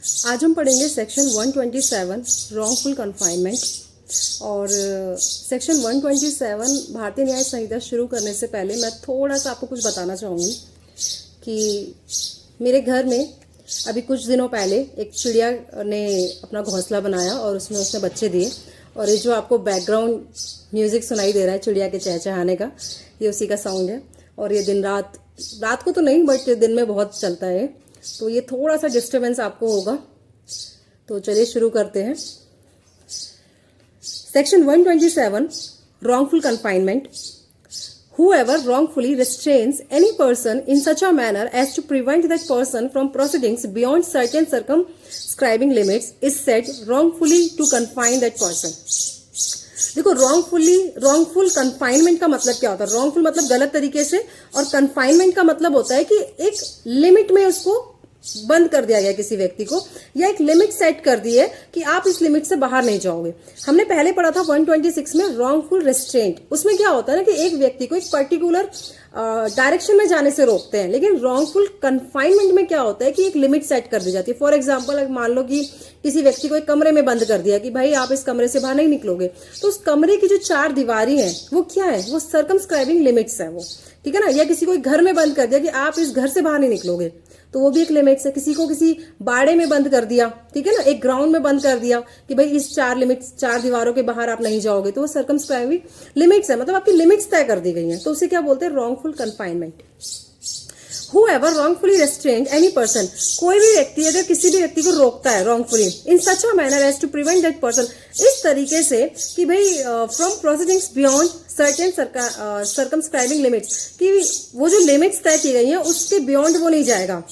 आज हम पढ़ेंगे सेक्शन 127 रॉन्गफुल कन्फाइनमेंट। और सेक्शन 127 भारतीय न्याय संहिता शुरू करने से पहले मैं थोड़ा सा आपको कुछ बताना चाहूँगी कि मेरे घर में अभी कुछ दिनों पहले एक चिड़िया ने अपना घोंसला बनाया और उसमें उसने बच्चे दिए। और ये जो आपको बैकग्राउंड म्यूज़िक सुनाई दे रहा है चिड़िया के चहचहाने का, ये उसी का साउंड है। और ये दिन रात को तो नहीं बट दिन में बहुत चलता है, तो ये थोड़ा सा डिस्टर्बेंस आपको होगा। तो चलिए शुरू करते हैं। Section 127 wrongful confinement. Whoever wrongfully restrains any person in such a manner as to prevent that person from proceedings beyond certain circumscribing limits is said wrongfully to confine that person. देखो wrongful confinement का मतलब क्या होता है? wrongful मतलब गलत तरीके से, और confinement का मतलब होता है कि एक लिमिट में उसको बंद कर दिया गया किसी व्यक्ति को, या एक लिमिट सेट कर दी है कि आप इस लिमिट से बाहर नहीं जाओगे। हमने पहले पढ़ा था 126 में रॉन्गफुल रेस्ट्रेंट। उसमें क्या होता है ना कि एक व्यक्ति को एक पर्टिकुलर डायरेक्शन में जाने से रोकते हैं, लेकिन रॉन्गफुल कन्फाइनमेंट में क्या होता है कि एक लिमिट सेट कर दी जाती है। फॉर एग्जाम्पल मान लो कि किसी व्यक्ति को एक कमरे में बंद कर दिया कि भाई आप इस कमरे से बाहर नहीं निकलोगे, तो उस कमरे की जो 4 दीवारी है वो क्या है? वो सर्कमस्क्राइबिंग लिमिट्स है वो, ठीक है ना। या किसी को एक घर में बंद कर दिया कि आप इस घर से बाहर नहीं निकलोगे, तो वो भी एक लिमिट्स है। किसी को किसी बाड़े में बंद कर दिया, ठीक है ना, एक ग्राउंड में बंद कर दिया कि भाई इस 4 दीवारों के बाहर आप नहीं जाओगे, तो वो सर्कमस्क्राइबिंग लिमिट्स है, मतलब आपकी लिमिट्स तय कर दी गई हैं। तो उसे क्या बोलते हैं? Wrongful confinement. Whoever wrongfully restrained any person, कोई भी व्यक्ति अगर किसी भी व्यक्ति को रोकता है wrongfully in such a manner as to prevent that person, इस तरीके से कि भाई from proceedings beyond certain circumscribing limits, कि वो जो लिमिट्स तय की गई है उसके बियॉन्ड वो नहीं जाएगा,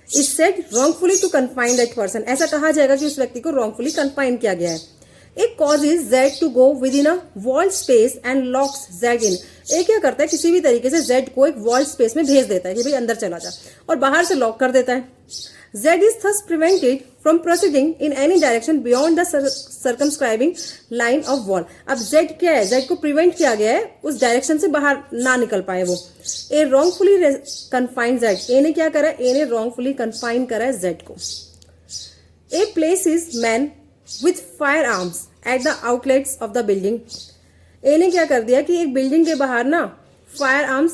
is said wrongfully to confine that person। ऐसा कहा जाएगा कि उस व्यक्ति को wrongfully confine किया गया है। एक causes Z to go within a walled space and locks Z in। एक क्या करता है, किसी भी तरीके से Z को एक वॉल्ड स्पेस में भेज देता है कि भाई अंदर चला जा, और बाहर से लॉक कर देता है। Z is thus prevented from proceeding in any direction beyond the circumscribing line of wall। अब Z क्या है? Z को प्रिवेंट किया गया है उस डायरेक्शन से बाहर ना निकल पाए वो। A wrongfully confined Z, A ने क्या करा है? A ने wrongfully confine करा है Z को। A places man with firearms at the outlets of the building। ए ने क्या कर दिया कि एक बिल्डिंग के बाहर ना फायर आर्म्स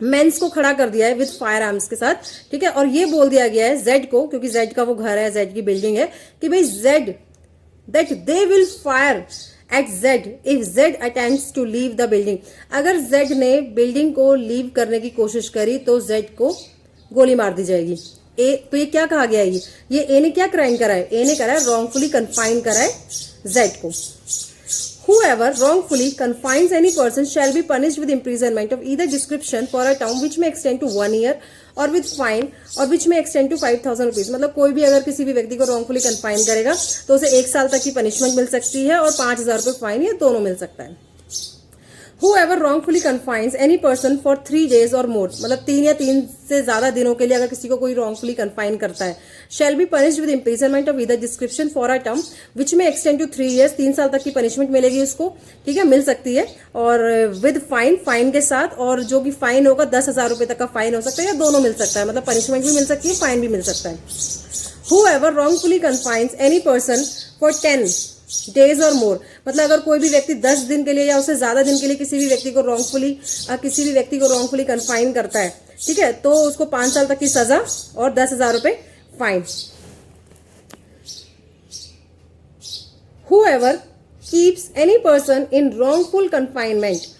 मेंस को खड़ा कर दिया है विद फायर आर्म्स के साथ, ठीक है। और ये बोल दिया गया है जेड को, क्योंकि जेड का वो घर है, जेड की बिल्डिंग है, कि भाई Z that they will fire at Z if Z attempts to leave the building. अगर जेड ने बिल्डिंग को लीव करने की कोशिश करी तो जेड को गोली मार दी जाएगी। ए तो ये क्या कहा गया है? ये ए ने क्या क्राइम करा है? ए ने करा है रॉन्गफुली कन्फाइन करा है जेड को। Whoever wrongfully confines any person shall be punished with imprisonment of either description for a term which may extend to 1 year or with fine or which may extend to 5,000 rupees। मतलब कोई भी अगर किसी भी व्यक्ति को wrongfully confine करेगा तो उसे 1 साल तक की पनिशमेंट मिल सकती है और 5,000 रुपये फाइन, या दोनों मिल सकता है। Whoever wrongfully confines any person for 3 days or more, मतलब 3 या 3 से ज्यादा दिनों के लिए अगर किसी को कोई wrongfully confine करता है, shall be punished with imprisonment of either description for a term which may extend to 3 years। 3 साल तक की पनिशमेंट मिलेगी उसको, ठीक है, मिल सकती है, और विद फाइन के साथ, और जो कि फाइन होगा 10,000 रुपये तक का फाइन हो सकता है, या दोनों मिल सकता है, मतलब पनिशमेंट भी मिल सकती है, फाइन भी मिल सकता है। Whoever wrongfully confines any person for 10 days और मोर, मतलब अगर कोई भी व्यक्ति 10 दिन के लिए या उससे ज्यादा दिन के लिए किसी भी व्यक्ति को रॉन्गफुली कन्फाइन करता है, ठीक है, तो उसको 5 साल तक की सजा और 10,000 रुपये fine. Whoever keeps any person in wrongful confinement,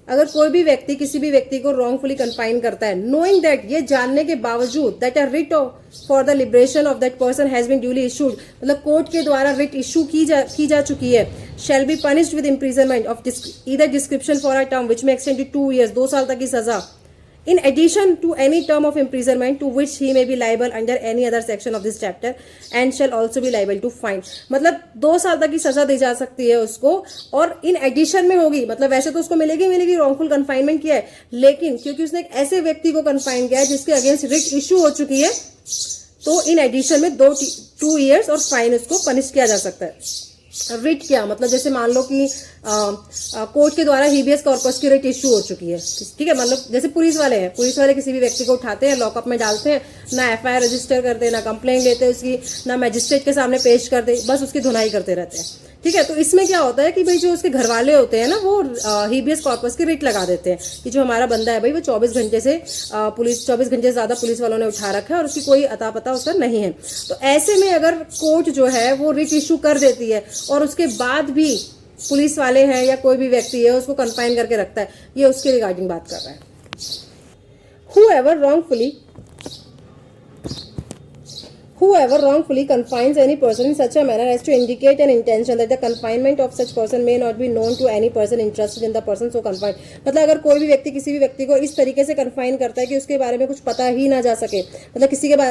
अगर कोई भी व्यक्ति किसी भी व्यक्ति को रॉन्गफुली कन्फाइन करता है, नोइंग दैट, ये जानने के बावजूद, that a writ for the liberation of that person has been duly issued, मतलब कोर्ट के द्वारा रिट इशू की जा चुकी है, shall be punished with imprisonment of either description for a term which may extend to 2 years, 2 साल तक की सजा, in addition to any term of imprisonment to which he may be liable under any other section of this chapter and shall also be liable to fine। मतलब 2 साल तक की सजा दी जा सकती है उसको, और इन एडिशन में होगी, मतलब वैसे तो उसको मिलेगी रॉन्गफुल कन्फाइनमेंट किया है, लेकिन क्योंकि उसने एक ऐसे व्यक्ति को कन्फाइन किया है जिसके अगेंस्ट रिट इशू हो चुकी है, तो इन एडिशन में 2 years और फाइन उसको पनिश किया जा सकता है। रिट क्या मतलब, जैसे मान लो कि कोर्ट के द्वारा हीबियस कॉर्पस की रिट इश्यू हो चुकी है, ठीक है, मतलब जैसे पुलिस वाले हैं, पुलिस वाले किसी भी व्यक्ति को उठाते हैं, लॉकअप में डालते हैं, ना एफआईआर रजिस्टर करते, ना कंप्लेंट लेते उसकी, ना मैजिस्ट्रेट के सामने पेश करते, बस उसकी धुनाई करते रहते हैं, ठीक है। तो इसमें क्या होता है कि भाई जो उसके घर वाले होते हैं ना, वो हीबियस कॉर्पस की रिट लगा देते हैं कि जो हमारा बंदा है भाई वो 24 घंटे से 24 घंटे से ज्यादा पुलिस वालों ने उठा रखा है और उसकी कोई अता पता उसका नहीं है। तो ऐसे में अगर कोर्ट जो है वो रिट इशू कर देती है और उसके बाद भी पुलिस वाले हैं या कोई भी व्यक्ति है उसको कन्फाइन करके रखता है, ये उसके रिगार्डिंग बात कर रहा है। Whoever wrongfully confines any person in such a manner as to indicate an intention that the confinement of such person may not be known to any person interested in the person so confined। मतलब अगर कोई भी व्यक्ति किसी भी व्यक्ति को इस तरीके से कन्फाइन करता है कि उसके बारे में कुछ पता ही ना जा सके, मतलब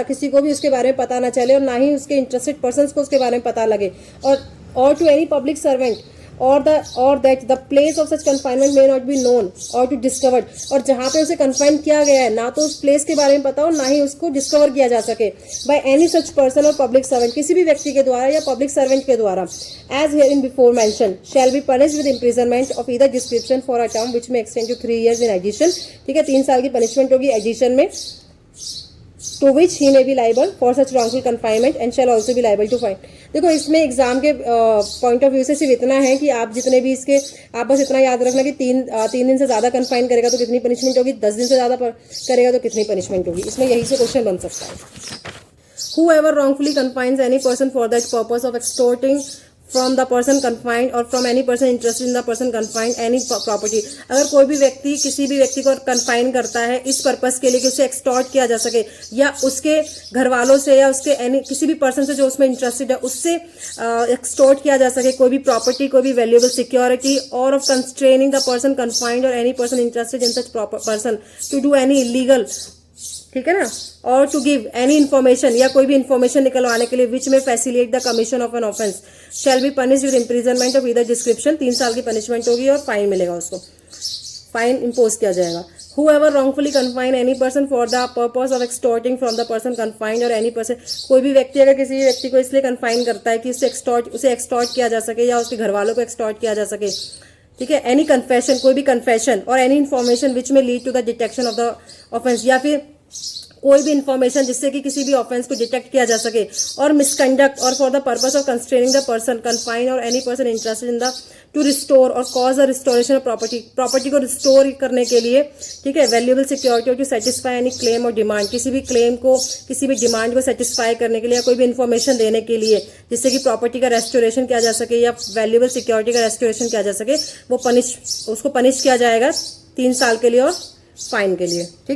किसी को भी उसके बारे में पता ना चले और ना ही उसके इंटरेस्टेड पर्सन्स को उसके बारे में पता लगे, और to any public servant or that the place of such confinement may not be known or to discovered, और जहाँ पे उसे कन्फाइन किया गया है ना तो उस प्लेस के बारे में पता हो ना ही उसको डिस्कवर किया जा सके by any such person or public servant, किसी भी व्यक्ति के द्वारा या पब्लिक सर्वेंट के द्वारा, as herein before mentioned shall be punished with imprisonment of either description for a term which may extend to 3 years in addition, ठीक है, 3 साल की पनिशमेंट होगी एडिशन में, to which he may be liable for such wrongful confinement and shall also be liable to fine। देखो इसमें exam के point of view से सिर्फ इतना है कि आप जितने भी इसके, आप बस इतना याद रखना कि तीन दिन से ज्यादा कन्फाइन करेगा तो कितनी पनिशमेंट होगी, 10 दिन से ज्यादा करेगा तो कितनी पनिशमेंट होगी, इसमें यही से क्वेश्चन बन सकता है। Whoever wrongfully confines any person for that purpose of extorting from the person confined or from any person interested in the person confined any property, अगर कोई भी व्यक्ति किसी भी व्यक्ति को कन्फाइन करता है इस पर्पस के लिए कि उसे एक्सटॉर्ट किया जा सके या उसके घर वालों से या उसके किसी भी पर्सन से जो उसमें इंटरेस्टेड है उससे एक्सटॉर्ट किया जा सके कोई भी प्रॉपर्टी, कोई भी valuable security, or of constraining the person confined or any person interested in such person to do any illegal, ठीक है ना, और टू गिव एनी इन्फॉर्मेशन या कोई भी इन्फॉर्मेशन निकलवाने के लिए विच में facilitate the commission of an offence shell be punished with imprisonment of either description, 3 साल की पनिशमेंट होगी और फाइन मिलेगा, उसको फाइन इम्पोज किया जाएगा। Whoever wrongfully confine any person for the purpose of extorting from the person confined or any person, कोई भी व्यक्ति अगर किसी व्यक्ति को इसलिए कन्फाइन करता है कि उसे एक्सटॉर्ट किया जा सके या उसके घर वालों को एक्सटॉर्ट किया जा सके, ठीक है, एनी कन्फेशन, कोई भी कन्फेशन और any information which may lead to the detection of the offence, या फिर कोई भी इन्फॉर्मेशन जिससे कि किसी भी ऑफेंस को डिटेक्ट किया जा सके, or misconduct or for the purpose of constraining the person confine or any person interested in the to restore or cause the restoration of property को रिस्टोर करने के लिए, ठीक है, valuable security or to satisfy any claim or demand, किसी भी claim को, किसी भी डिमांड को सेटिस्फाई करने के लिए, कोई भी इन्फॉर्मेशन देने के लिए जिससे कि प्रॉपर्टी का रेस्टोरेशन किया जा सके या वैल्यूएबल सिक्योरिटी का रेस्टोरेशन किया जा सके, वो उसको पनिश किया जाएगा 3 साल के लिए और फाइन के लिए, ठीक।